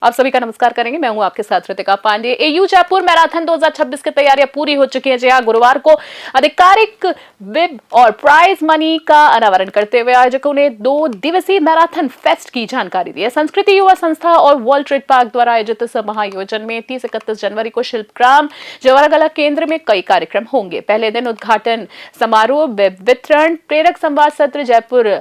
आप सभी का नमस्कार करेंगे। मैं हूं आपके साथ ऋतिका पांडे। एयू जयपुर मैराथन 2026 की तैयारियां पूरी हो चुकी हैं। जी हां, गुरुवार को आधिकारिक विब और प्राइज मनी का अनावरण करते हुए आयोजकों ने 2 दिवसीय मैराथन फेस्ट की जानकारी दी है। संस्कृति युवा संस्था और वर्ल्ड ट्रेड पार्क द्वारा आयोजित इस महाआयोजन में 30-31 जनवरी को शिल्पग्राम जवाहर केंद्र में कई कार्यक्रम होंगे। पहले दिन उद्घाटन समारोह, वेब वितरण, प्रेरक संवाद सत्र, जयपुर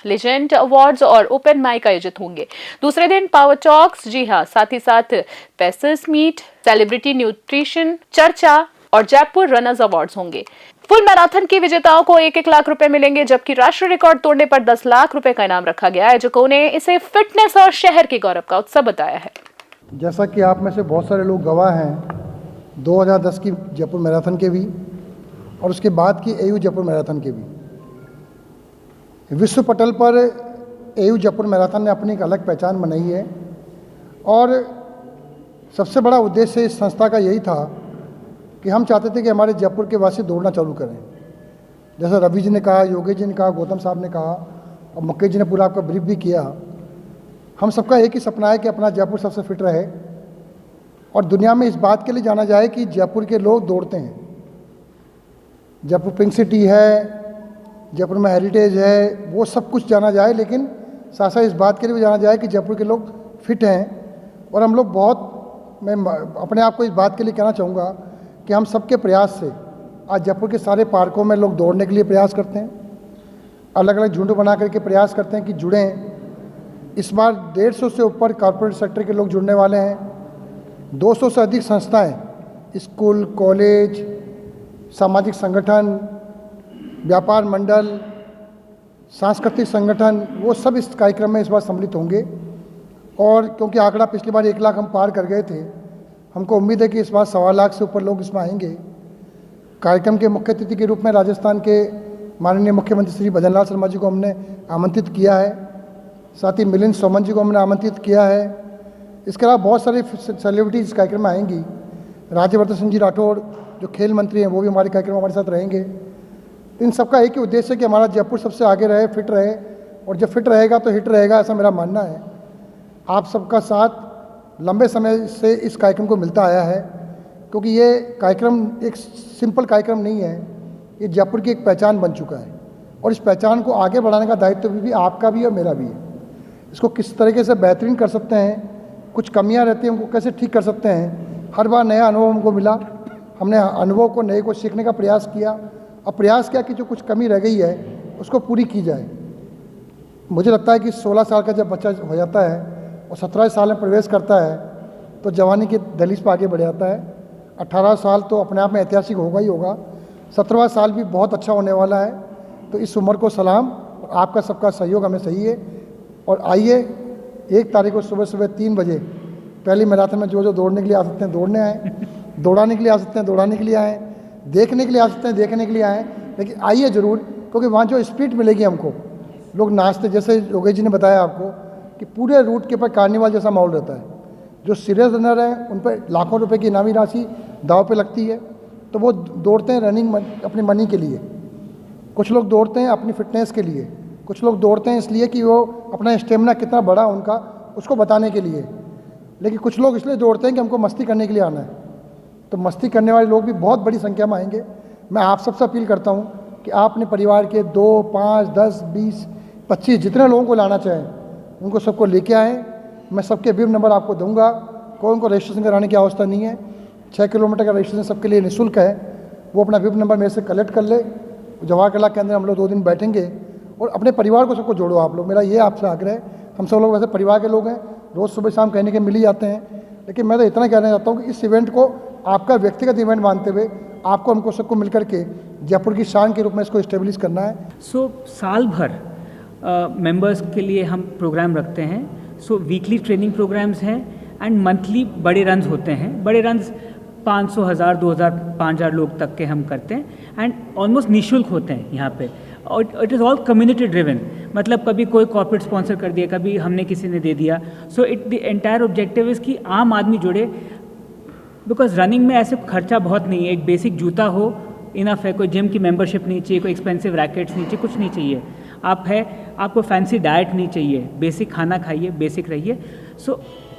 लेजेंड अवार्ड्स और ओपन माइक आयोजित होंगे। दूसरे दिन पावर टॉक्स, जी हां, साथ ही साथ पेसर्स मीट, सेलिब्रिटी न्यूट्रिशन चर्चा और जयपुर रनर्स अवार्ड्स होंगे। फुल मैराथन के विजेताओं को 1-1 लाख रुपए मिलेंगे, जबकि राष्ट्रीय रिकॉर्ड तोड़ने पर 10 लाख रुपए का इनाम रखा गया है। आयोजकों ने इसे फिटनेस और शहर के गौरव का उत्सव बताया है। जैसा कि आप में से बहुत सारे लोग गवाह हैं 2010 की जयपुर मैराथन के भी और उसके बाद की एयू जयपुर मैराथन के भी। विश्व पटल पर एयू जयपुर मैराथन ने अपनी एक अलग पहचान बनाई है और सबसे बड़ा उद्देश्य इस संस्था का यही था कि हम चाहते थे कि हमारे जयपुर के वासी दौड़ना चालू करें। जैसा रवि जी ने कहा, योगेश जी ने कहा, गौतम साहब ने कहा और मुकेश जी ने पूरा आपका ब्रीफ भी किया। हम सबका एक ही सपना है कि अपना जयपुर सबसे फिट रहे और दुनिया में इस बात के लिए जाना जाए कि जयपुर के लोग दौड़ते हैं। जयपुर पिंक सिटी है, जयपुर में हेरिटेज है, वो सब कुछ जाना जाए, लेकिन साथ साथ इस बात के लिए भी जाना जाए कि जयपुर के लोग फिट हैं। और हम लोग मैं अपने आप को इस बात के लिए कहना चाहूँगा कि हम सबके प्रयास से आज जयपुर के सारे पार्कों में लोग दौड़ने के लिए प्रयास करते हैं, अलग अलग झुंड बना करके प्रयास करते हैं कि जुड़ें। इस बार 150 से ऊपर कॉर्पोरेट सेक्टर के लोग जुड़ने वाले हैं। 200 से अधिक संस्थाएँ, स्कूल, कॉलेज, सामाजिक संगठन, व्यापार मंडल, सांस्कृतिक संगठन, वो सब इस कार्यक्रम में इस बार सम्मिलित होंगे। और क्योंकि आंकड़ा पिछली बार 1 लाख हम पार कर गए थे, हमको उम्मीद है कि इस बार 1.25 लाख से ऊपर लोग इसमें आएंगे। कार्यक्रम के मुख्य अतिथि के रूप में राजस्थान के माननीय मुख्यमंत्री श्री भजनलाल शर्मा जी को हमने आमंत्रित किया है, साथ ही मिलिंद सोमन जी को हमने आमंत्रित किया है। इसके अलावा बहुत सारे सेलिब्रिटीज इस कार्यक्रम में आएंगी। राज्यवर्धन सिंह जी राठौड़ जो खेल मंत्री हैं, वो भी हमारे कार्यक्रम में हमारे साथ रहेंगे। इन सबका एक ही उद्देश्य है कि हमारा जयपुर सबसे आगे रहे, फिट रहे, और जब फिट रहेगा तो हिट रहेगा, ऐसा मेरा मानना है। आप सबका साथ लंबे समय से इस कार्यक्रम को मिलता आया है, क्योंकि ये कार्यक्रम एक सिंपल कार्यक्रम नहीं है, ये जयपुर की एक पहचान बन चुका है और इस पहचान को आगे बढ़ाने का दायित्व भी आपका भी और मेरा भी है। इसको किस तरीके से बेहतरीन कर सकते हैं, कुछ कमियाँ रहती हैं उनको कैसे ठीक कर सकते हैं। हर बार नया अनुभव हमको मिला, हमने अनुभव को नए को सीखने का प्रयास किया और प्रयास किया कि जो कुछ कमी रह गई है उसको पूरी की जाए। मुझे लगता है कि 16 साल का जब बच्चा हो जाता है और 17 साल में प्रवेश करता है तो जवानी के दहलीज पर आगे बढ़ जाता है। 18 साल तो अपने आप में ऐतिहासिक होगा ही होगा, 17वां साल भी बहुत अच्छा होने वाला है। तो इस उम्र को सलाम, और आपका सबका सहयोग हमें चाहिए। और आइए 1 तारीख को सुबह सुबह 3 बजे पहली मैराथन में जो दौड़ने के लिए आ सकते हैं दौड़ने आएँ, दौड़ाने के लिए आ सकते हैं दौड़ाने के लिए आएँ, देखने के लिए आ सकते हैं देखने के लिए आएँ, लेकिन आइए ज़रूर, क्योंकि वहाँ जो स्पीड मिलेगी हमको, लोग नाचते, जैसे योगेश जी ने बताया आपको कि पूरे रूट के ऊपर कार्निवाल जैसा माहौल रहता है। जो सीरियस रनर हैं उन पर लाखों रुपए की इनामी राशि दाव पे लगती है, तो वो दौड़ते हैं रनिंग अपनी मनी के लिए। कुछ लोग दौड़ते हैं अपनी फिटनेस के लिए, कुछ लोग दौड़ते हैं इसलिए कि वो अपना स्टेमिना कितना बड़ा उनका उसको बताने के लिए, लेकिन कुछ लोग इसलिए दौड़ते हैं कि हमको मस्ती करने के लिए आना है। तो मस्ती करने वाले लोग भी बहुत बड़ी संख्या में आएंगे। मैं आप सबसे अपील करता हूँ कि आप अपने परिवार के 2, 5, 10, 20, 25 जितने लोगों को लाना चाहें उनको सबको लेके आएँ। मैं सबके विव नंबर आपको दूंगा, कोई उनको रजिस्ट्रेशन कराने की आवश्यकता नहीं है। 6 किलोमीटर का रजिस्ट्रेशन सबके लिए निःशुल्क है। वो अपना विव नंबर मेरे से कलेक्ट कर ले। जवाहर कला के अंदर हम लोग 2 दिन बैठेंगे और अपने परिवार को सबको जोड़ो आप लोग, मेरा ये आपसे आग्रह है। हम सब लोग वैसे परिवार के लोग हैं, रोज़ सुबह शाम कहने के मिल ही जाते हैं, लेकिन मैं तो इतना कहना चाहता हूँ कि इस इवेंट को आपका व्यक्तिगत इवेंट मानते हुए आपको हमको सबको मिलकर के जयपुर की शान के रूप में इसको इस्टेब्लिश करना है। साल भर मेंबर्स के लिए हम प्रोग्राम रखते हैं। वीकली ट्रेनिंग प्रोग्राम्स हैं एंड मंथली बड़े रन्स होते हैं। बड़े रन्स 500, 1000, 2000, 5000 लोग तक के हम करते हैं एंड ऑलमोस्ट निःशुल्क होते हैं यहाँ पे। और it is all community driven, मतलब कभी कोई कॉर्पोरेट स्पॉन्सर कर दिया, कभी हमने किसी ने दे दिया। द एंटायर ऑब्जेक्टिव इज़ कि आम आदमी जुड़े, बिकॉज रनिंग में ऐसे खर्चा बहुत नहीं है। एक बेसिक जूता हो इनफ है, कोई जिम की मेंबरशिप नहीं चाहिए, कोई एक्सपेंसिव रैकेट्स नहीं चाहिए, कुछ नहीं चाहिए। आपको फैंसी डाइट नहीं चाहिए, बेसिक खाना खाइए, बेसिक रहिए।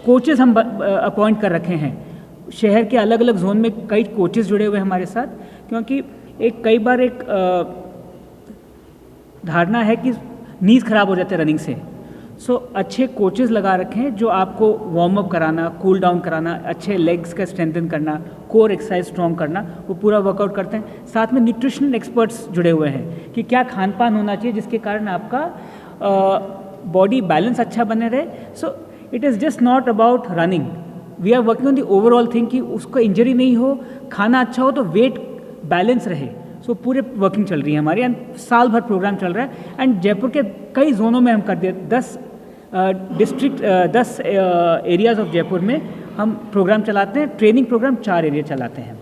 कोचेज़ हम अपॉइंट कर रखे हैं। शहर के अलग अलग जोन में कई कोचेज़ जुड़े हुए हैं हमारे साथ, क्योंकि कई बार एक धारणा है कि नीज खराब हो जाते हैं रनिंग से। सो अच्छे कोचेज़ लगा रखे हैं जो आपको वार्म अप कराना, कूल डाउन कराना, अच्छे लेग्स का स्ट्रेंथन करना, कोर एक्सरसाइज स्ट्रॉन्ग करना, वो पूरा वर्कआउट करते हैं। साथ में न्यूट्रिशन एक्सपर्ट्स जुड़े हुए हैं कि क्या खान पान होना चाहिए जिसके कारण आपका बॉडी बैलेंस अच्छा बने रहे। So it is just not about running, we are working on the overall thing कि उसको इंजरी नहीं हो, खाना अच्छा हो तो वेट बैलेंस रहे। सो पूरे वर्किंग चल रही है हमारी, एंड साल भर प्रोग्राम चल रहा है। एंड जयपुर के कई जोनों में हम कर दिए, 10 एरियाज़ ऑफ जयपुर में हम प्रोग्राम चलाते हैं। ट्रेनिंग प्रोग्राम 4 एरिया चलाते हैं।